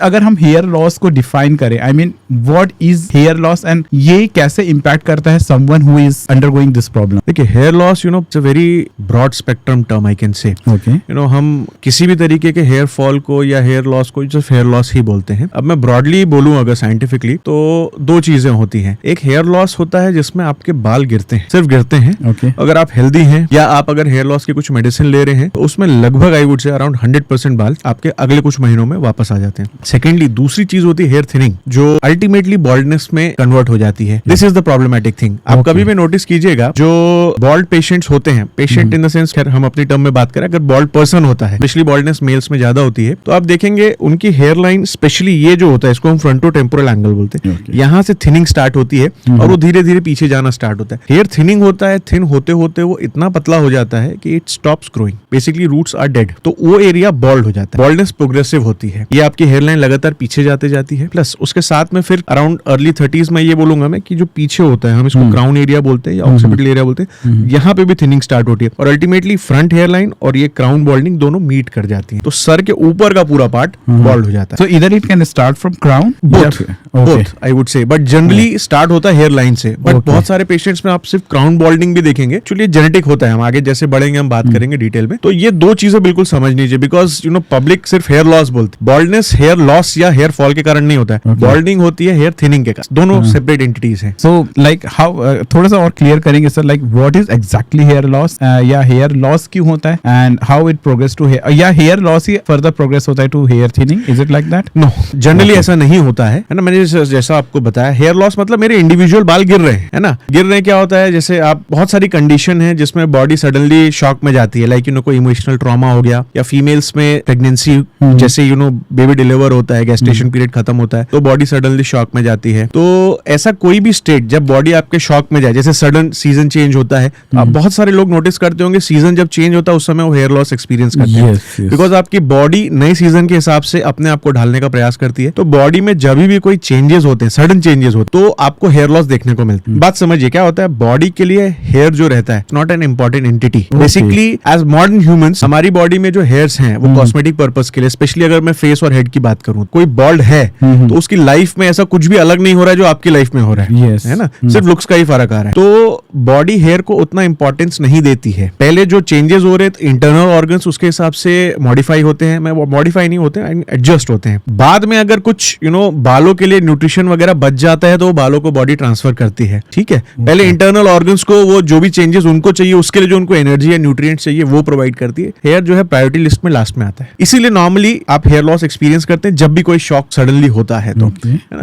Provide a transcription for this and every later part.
अगर हम hair loss को डिफाइन करें, I mean what is hair loss and ये कैसे इम्पैक्ट करता है someone who is undergoing this problem? देखिए, hair loss it's a very broad spectrum term I can say. Okay, हम किसी भी तरीके के हेयर फॉल को या हेयर लॉस को सिर्फ हेयर लॉस ही बोलते हैं। अब मैं ब्रॉडली बोलूं अगर साइंटिफिकली, तो दो चीजें होती हैं। एक हेयर लॉस होता है जिसमें आपके बाल गिरते हैं, सिर्फ गिरते हैं। ओके, अगर आप हेल्दी हैं या आप अगर हेयर लॉस की कुछ मेडिसिन ले रहे हैं तो उसमें लगभग आई वुड से अराउंड 100% बाल आपके अगले कुछ महीनों में वापस आ जाते हैं। सेकेंडली, दूसरी चीज होती है हेयर थिनिंग, जो अल्टीमेटली बॉल्डनेस में कन्वर्ट हो जाती है। This is the problematic thing. आप कभी भी नोटिस कीजिएगा, जो बॉल्ड पेशेंट्स होते हैं, पेशेंट इन द सेंस, खैर हम अपनी टर्म में बात करें, अगर बॉल्ड पर्सन होता है, स्पेशली बॉल्डनेस मेल्स में ज्यादा होती है, तो आप देखेंगे उनकी हेयर लाइन, स्पेशली ये जो होता है, इसको हम फ्रंटो टेम्पोरल एंगल बोलते हैं, यहाँ से थिनिंग स्टार्ट होती है और वो धीरे धीरे पीछे जाना स्टार्ट होता है। हेयर थिनिंग होता है, थिन होते होते वो इतना पतला हो जाता है कि it stops growing, basically roots are dead, तो वो एरिया बॉल्ड हो जाता है। बॉल्डनेस प्रोग्रेसिव होती है, ये आपकी हेयर लाइन लगातार पीछे जाते जाती है। प्लस उसके साथ में फिर अराउंड अर्ली 30s में ये बोलूंगा मैं कि जो पीछे होता है, हम इसको क्राउन एरिया बोलते हैं या ऑक्सीपिटल एरिया बोलते हैं, यहाँ पे भी थिनिंग स्टार्ट होती है और अल्टीमेटली फ्रंट हेयर लाइन और ये क्राउन बॉल्डिंग दोनों मीट कर जाती है, तो सर के ऊपर का पूरा पार्ट बॉल्ड हो जाता है। सो इधर it can start from crown, both I would say, but generally start होता है हेयर लाइन से। बट बहुत सारे पेशेंट्स में आप सिर्फ क्राउन बॉल्डिंग भी देखेंगे, एक्चुअली जेनेटिक होता है। हम आगे जैसे बढ़ेंगे हम बात करेंगे डिटेल में। तो ये दो चीजें बिल्कुल समझ लीजिए, बिकॉज पब्लिक सिर्फ हेयर लॉस बोलते हैं। बॉल्डनेस हेयर लॉस या हेयर फॉल के कारण नहीं होता है, बॉल्डिंग होती है हेयर थिनिंग के कारण। दोनों सेपरेट एंटिटीज हैं। सो लाइक हाउ, थोड़ा सा और क्लियर करेंगे sir, like what is exactly hair loss, या हेयर लॉस क्यों होता है and how it progress to hair, या हेयर लॉस ही फर्दर प्रोग्रेस होता है to hair thinning, is it like that? No, generally ऐसा नहीं होता है ना। मैंने जैसा आपको बताया, हेयर लॉस मतलब मेरे इंडिविजुअल बाल गिर रहे हैं, है ना। गिर रहे हैं क्या होता है, जैसे आप बहुत सारी कंडीशन है जिसमें बॉडी सडनली शॉक में जाती है, लाइक कोई इमोशनल ट्रॉमा हो गया, या फीमेल्स में प्रेगनेंसी, जैसे बेबी डिलीवर होता है, गेस्टेशन पीरियड खत्म होता है, तो बॉडी सडनली शॉक में जाती है। तो ऐसा कोई भी स्टेट जब बॉडी आपके शॉक में जाए, जैसे सडन सीजन चेंज होता है, आप बहुत सारे लोग नोटिस करते होंगे, सीजन जब चेंज होता है उस समय वो हेयर लॉस एक्सपीरियंस करते हैं, बिकॉज आपकी बॉडी नए सीजन के हिसाब से अपने आप को ढालने का प्रयास करती है। तो बॉडी में जब भी कोई चेंजेस होते हैं, सडन चेंजेस होते हैं, तो आपको हेयर लॉस देखने को मिलता है। बात समझिए, क्या होता है, बॉडी के लिए हेयर जो रहता है not an important entity. Basically as modern humans, हमारी बॉडी में जो हेयर्स हैं वो कॉस्मेटिक पर्पस के लिए, स्पेशली अगर मैं फेस और हेड की बात करूं, कोई बॉल्ड है तो उसकी लाइफ में ऐसा कुछ भी अलग नहीं हो रहा है जो आपकी लाइफ में हो रहा है, है ना। सिर्फ लुक्स का ही फर्क आ रहा है। तो बॉडी हेयर को उतना इंपॉर्टेंस नहीं देती है। पहले जो चेंजेस हो रहे थे, इंटरनल ऑर्गन्स उसके हिसाब से मॉडिफाई होते हैं, मॉडिफाई नहीं होते हैं, एडजस्ट होते हैं। बाद में अगर कुछ बालों के लिए न्यूट्रिशन वगैरह बच जाता है तो वो बालों को बॉडी ट्रांसफर करती है, ठीक है। पहले इंटरनल ऑर्गन्स को वो जो भी चेंजेस उनको चाहिए, उसके लिए जो उनको एनर्जी या न्यूट्रिएंट्स चाहिए वो प्रोवाइड करती है। हेयर जो है प्रायोरिटी लिस्ट में लास्ट में आता है। इसीलिए नॉर्मली आप हेयर लॉस एक्सपीरियंस करते हैं जब भी कोई शॉक सडनली होता है। तो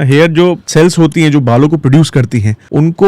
हेयर जो सेल्स होती हैं जो बालों को प्रोड्यूस करती हैं, उनको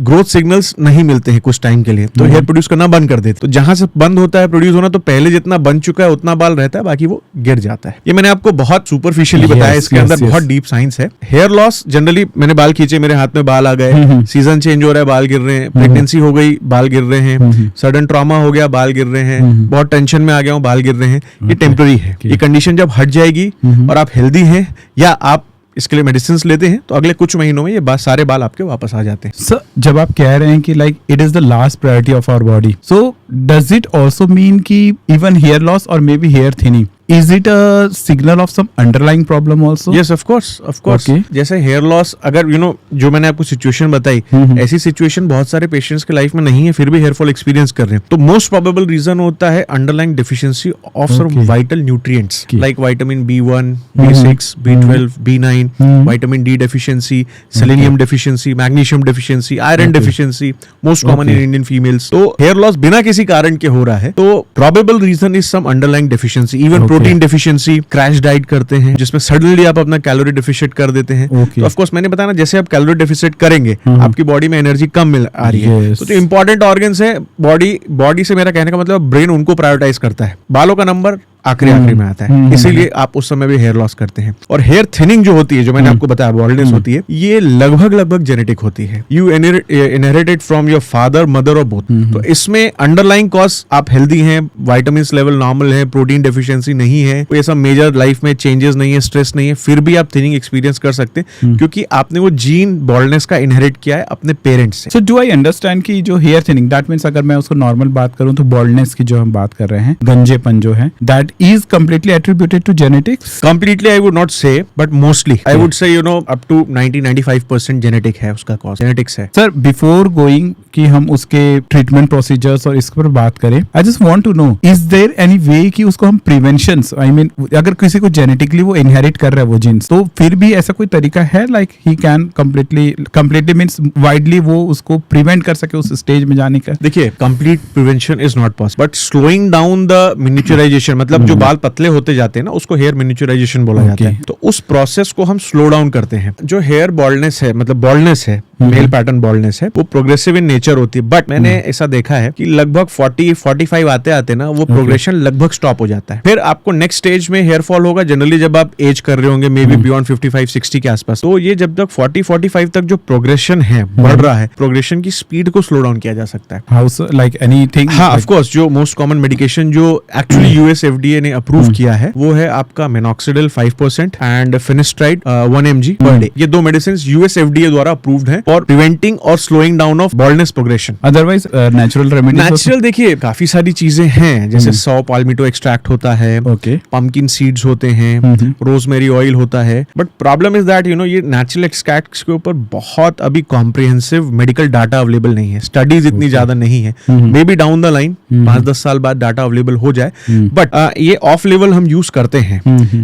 ग्रोथ सिग्नल्स नहीं मिलते हैं कुछ टाइम के लिए, तो हेयर प्रोड्यूस करना बंद कर देते। तो जहां से बंद होता है प्रोड्यूस होना, तो पहले जितना बन चुका है उतना बाल रहता है, बाकी वो गिर जाता है। ये मैंने आपको बहुत सुपरफिशियली बताया, इसके अंदर बहुत डीप साइंस है। हेयर लॉस जनरली, मैंने बाल खींचे, मेरे हाथ में बाल आ गए, सीजन चेंज हो रहा है, बाल गिर रहे हैं, प्रेगनेंसी हो गई, बाल गिर रहे हैं, सडन ट्रॉमा हो गया, बाल गिर रहे हैं, बहुत टेंशन में आ गया हूं, बाल गिर रहे हैं, ये टेम्पररी है। ये कंडीशन जब हट जाएगी और आप हेल्दी हैं या आप इसके लिए मेडिसिन लेते हैं, तो अगले कुछ महीनों में ये सारे बाल आपके वापस आ जाते हैं। सर, जब आप कह रहे हैं कि like it is the last priority of our body, so does it also mean कि इवन हेयर लॉस और maybe hair thinning, is it a signal of some underlying problem also? Yes, of course. Okay. जैसे hair loss, अगर जो मैंने आपको situation बताई, ऐसी situation बहुत सारे पेशेंट्स के लाइफ में नहीं है, फिर भी हेयर फॉल एक्सपीरियंस कर रहे हैं, तो मोस्ट प्रोबेबल रीजन होता है underlying deficiency of some vital nutrients like vitamin B1, B6, B12, B9, vitamin D deficiency, selenium deficiency, magnesium deficiency, iron deficiency, most common in Indian females. तो hair loss बिना किसी कारण के हो रहा है, तो probable reason is some underlying deficiency. Even protein deficiency, crash diet करते हैं जिसमें सडनली आप अपना कैलोरी डेफिशिएट कर देते हैं। तो ऑफ कोर्स मैंने बताया ना, जैसे आप कैलोरी डेफिशिएट करेंगे, आपकी बॉडी में एनर्जी कम आ रही है। तो इंपॉर्टेंट ऑर्गन्स है बॉडी से मेरा कहने का मतलब ब्रेन उनको प्रायोरिटाइज करता है। बालों का नंबर आखिरी में आता है, इसीलिए आप उस समय भी हेयर लॉस करते हैं। और हेयर थिनिंग जो होती है, जो मैंने आपको बताया बॉल्डनेस होती है, ये लगभग जेनेटिक होती है। You inherited from your father, mother और बोथ। तो इसमें अंडरलाइंग कॉज, आप हेल्दी हैं, विटामिन लेवल नॉर्मल है, प्रोटीन डेफिशिएंसी नहीं है, कोई ऐसा मेजर लाइफ में चेंजेस नहीं है, स्ट्रेस नहीं है, फिर भी आप थिनिंग एक्सपीरियंस कर सकते हैं, क्योंकि आपने वो जीन बॉल्डनेस का इनहेरिट किया है अपने पेरेंट्स से। सो डू आई अंडरस्टैंड कि जो हेयर थिनिंग, दैट मींस अगर मैं उसको नॉर्मल बात करूं तो बॉल्डनेस की जो हम बात कर रहे हैं, गंजेपन जो है, that is completely attributed to genetics? Completely I would not say, but mostly I would say up to 90-95% genetic है उसका कॉज, जेनेटिक्स है. सर बिफोर गोइंग कि हम उसके ट्रीटमेंट प्रोसीजर्स और इस पर बात करें, I just want to know is there any way कि उसको हम प्रिवेंशन, आई मीन अगर किसी को जेनेटिकली वो इनहेरिट कर रहा है वो जीन्स, तो फिर भी ऐसा कोई तरीका है like he can completely means widely वो उसको प्रिवेंट कर सके उस स्टेज में जाने का? देखिए, complete prevention is not possible, but slowing down the miniaturization, मतलब जो बाल पतले होते जाते हैं ना, उसको हेयर मिनिचुराइजेशन बोला जाता है. तो उस प्रोसेस को हम स्लो डाउन करते हैं. जो हेयर बॉल्डनेस है, मतलब बॉल्डनेस है, मेल पैटर्न बॉल्डनेस है, वो प्रोग्रेसिव इन नेचर होती है. बट मैंने ऐसा देखा है कि लगभग 40-45 आते आते ना वो प्रोग्रेशन लगभग स्टॉप हो जाता है. फिर आपको नेक्स्ट स्टेज में हेयर फॉल होगा जनरली जब आप एज कर रहे होंगे, मे बी बियॉन्ड 55-60 के आसपास. तो ये जब तक 40-45 तक जो प्रोग्रेशन है बढ़ रहा है, प्रोग्रेशन की स्पीड को स्लो डाउन किया जा सकता है. How so, like anything? हाँ, ऑफ कोर्स. जो मोस्ट कॉमन मेडिकेशन जो एक्चुअली यूएस एफडीए ने अप्रूव किया है वो है आपका minoxidil 5% and finasteride 1 mg per day. ये दो मेडिसिन यूएस एफडीए द्वारा अप्रूव्ड है फॉर प्रिवेंटिंग और slowing down of baldness progression. Otherwise natural remedies? Natural देखिए काफी सारी चीजें हैं, जैसे सौ पाल्मिटो एक्सट्रैक्ट होता है, पंपकिन सीड्स होते हैं, रोजमेरी ऑयल होता है. बट प्रॉब्लम इज दैट ये नेचुरल एक्सट्रैक्ट्स के ऊपर बहुत अभी कॉम्प्रिहेंसिव मेडिकल डाटा अवेलेबल नहीं है, स्टडीज इतनी ज्यादा नहीं है. May be down the line 5-10 साल बाद डाटा अवेलेबल हो जाए, बट ये ऑफ लेवल हम यूज करते हैं.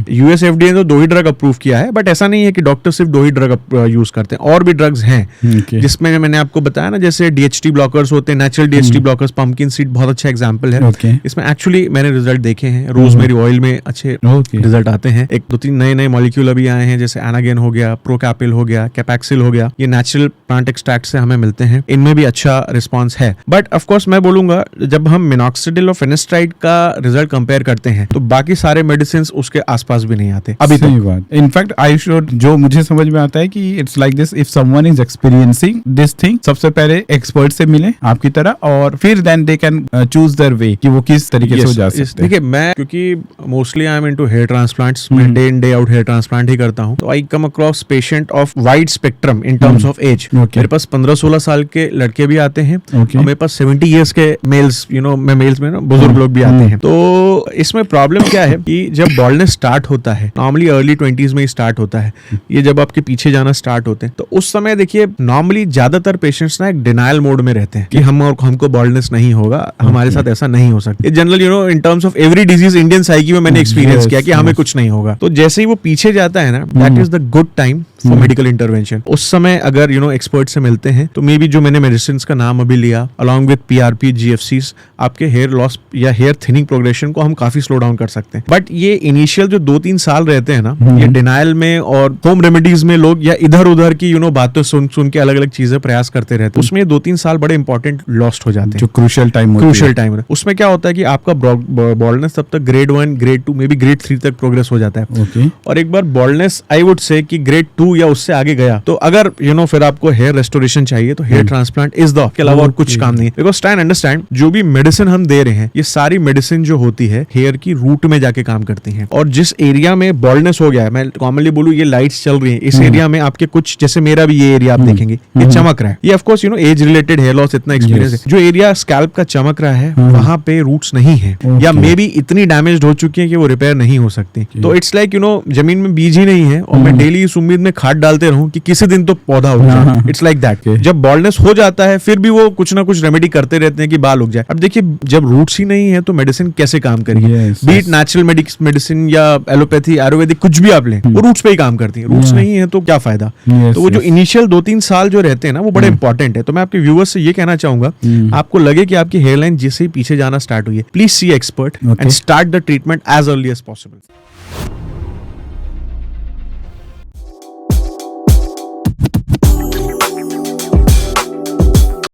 यूएस एफडीए ने तो 2 ही ड्रग अप्रूव किया है, बट ऐसा नहीं है कि डॉक्टर सिर्फ 2 ही ड्रग यूज करते हैं, और भी ड्रग्स हैं जिसमें मैंने आपको बताया ना, जैसे डीएचटी ब्लॉकर्स होते हैं, natural DHT blockers, pumpkin seed बहुत अच्छा एग्जांपल है. इसमें एक्चुअली मैंने रिजल्ट देखे हैं, रोजमेरी ऑयल में अच्छे रिजल्ट आते हैं. 1-2-3 नए मॉलिक्यूल अभी आए हैं, जैसे एनागेन हो गया, प्रोकैपिल हो गया, कैपैक्सिल हो गया. ये नेचुरल प्लांट एक्सट्रैक्ट से हमें मिलते हैं, इनमें भी अच्छा रिस्पॉन्स है. बट ऑफ कोर्स मैं बोलूंगा जब हम मिनॉक्सिडिल और फिनिस्ट्राइड का रिजल्ट कंपेयर करते हैं तो बाकी सारे मेडिसिन उसके आसपास भी नहीं आते अभी तक. इनफैक्ट आई शुड, जो मुझे समझ में आता है कि it's like this, if someone is experiencing this thing, सबसे पहले एक्सपर्ट से मिले आपकी तरह, और फिर then they can choose their way कि वो किस तरीके से हो जा सकते हैं. देखिए, मैं क्योंकि mostly I am into hair transplants, मैं day in day out hair transplant ही करता हूं, तो I come across patient of wide spectrum in terms of age. मेरे पास 15-16 साल के लड़के भी आते हैं, और मेरे पास 70 इयर्स के मेल्स, मेल्स में ना बुजुर्ग लोग भी आते हैं. तो इसमें प्रॉब्लम क्या है कि जब बॉल्डनेस स्टार्ट होता है, नॉर्मली अर्ली 20s में ही स्टार्ट होता है, ये जब आपके पीछे जाना स्टार्ट होते हैं, तो उस समय देखिए नॉर्मली ज्यादातर पेशेंट्स ना एक डिनायल मोड में रहते हैं कि हमको बॉल्डनेस नहीं होगा, हमारे साथ ऐसा नहीं हो सकता. General in terms of every disease Indian psyche में मैंने एक्सपीरियंस किया कि हमें कुछ नहीं होगा. तो जैसे ही वो पीछे जाता है ना, that is the good time for medical intervention. उस समय अगर एक्सपर्ट से मिलते हैं तो मे बी जो मैंने मेडिसिन का नाम अभी लिया, अलॉन्ग विद पीआरपी, जीएफसीज, आपके हेयर लॉस या हेयर थिनिंग प्रोग्रेशन को हम काफी स्लो डाउन कर सकते हैं. बट ये इनिशियल जो 2-3 साल रहते हैं ना, ये डिनायल में और होम रेमेडीज में लोग या इधर उधर की बातें सुन के अलग अलग चीजें प्रयास करते रहते हैं, उसमें 2-3 साल बड़े इंपॉर्टेंट लॉस्ट हो जाते हैं, जो क्रूशियल टाइम है. उसमें क्या होता है कि आपका बॉल्डनेस तब तक grade 1, grade 2, may be grade 3 तक प्रोग्रेस हो जाता है. और एक बार बॉल्डनेस आई वुड से कि ग्रेड 2 या उससे आगे गया, तो अगर फिर आपको हेयर रेस्टोरेशन चाहिए तो हेयर ट्रांसप्लांट इज द, के अलावा और कुछ काम नहीं है. बिकॉज स्टैंड अंडरस्टैंड, जो भी मेडिसिन हम दे रहे हैं, ये सारी मेडिसिन जो होती है हेयर की रूट में जाके काम करती है. और जिस एरिया में बॉल्डनेस हो गया है, मैं कॉमनली बोलूं ये लाइट्स चल रही है, इस एरिया में आपके कुछ, जैसे मेरा भी ये एरिया आप देखेंगे ये चमक रहा है, ये of course age related hair loss इतना एक्सपीरियंस है. जो एरिया स्कैल्प का चमक रहा है वहां पे रूट्स नहीं है, या मे बी इतनी डैमेज हो चुकी है कि वो रिपेयर नहीं हो सकती. तो इट्स लाइक जमीन में बीज ही नहीं है और मैं डेली इस उम्मीद में खाद डालते रहूं कि किसी दिन तो पौधा हो जाए. It's like that. जब बॉल्डनेस हो जाता है फिर भी वो कुछ ना कुछ रेमेडी करते रहते हैं कि बाल उग जाए. अब देखिए, जब रूट्स ही नहीं है तो मेडिसिन कैसे काम करेगी? बीट नेचुरल मेडिसिन या एलोपैथी, आयुर्वेदिक, कुछ भी आप लें, वो रूट्स पे ही काम करती है. रूट्स नहीं है तो क्या फायदा? तो वो जो इनिशियल 2-3 साल जो रहते हैं ना, वो बड़े इंपॉर्टेंट है. तो मैं आपके व्यूअर्स से ये कहना चाहूंगा, आपको लगे कि आपकी हेयरलाइन जिससे ही पीछे जाना स्टार्ट हुई है, please see expert and start the treatment as early as possible.